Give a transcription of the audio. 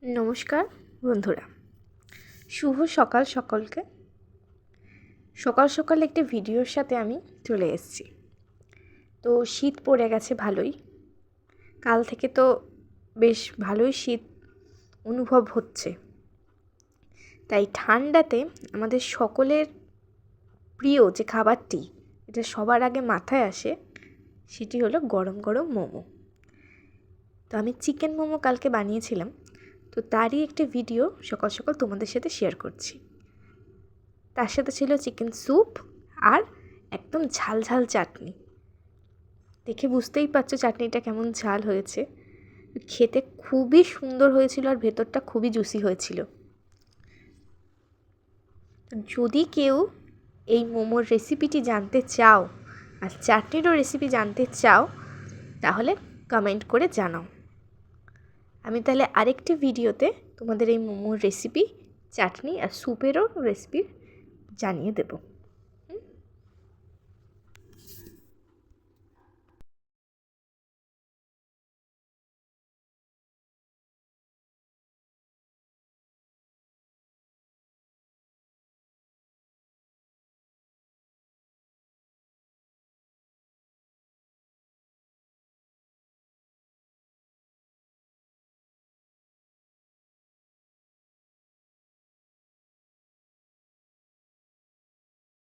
নমস্কার বন্ধুরা, শুভ সকাল সকলকে। সকাল সকাল একটি ভিডিওর সাথে আমি চলে এসেছি। তো শীত পড়ে গেছে ভালোই, কাল থেকে তো বেশ ভালোই শীত অনুভব হচ্ছে। তাই ঠান্ডাতে আমাদের সকলের প্রিয় যে খাবারটি, এটা সবার আগে মাথায় আসে, সেটি হলো গরম গরম মোমো। তো আমি চিকেন মোমো কালকে বানিয়েছিলাম, তো তারই একটি ভিডিও সকাল সকাল তোমাদের সাথে শেয়ার করছি। তার সাথে ছিল চিকেন স্যুপ আর একদম ঝাল ঝাল চাটনি। দেখে বুঝতেই পারছো চাটনিটা কেমন ঝাল হয়েছে। খেতে খুবই সুন্দর হয়েছিল আর ভেতরটা খুবই জুসি হয়েছিল। যদি কেউ এই মোমোর রেসিপিটি জানতে চাও আর চাটনিরও রেসিপি জানতে চাও, তাহলে কমেন্ট করে জানাও। আমি তাহলে আরেকটি ভিডিওতে তোমাদের এই মোমোর রেসিপি, চাটনি আর স্যুপেরও রেসিপি জানিয়ে দেবো।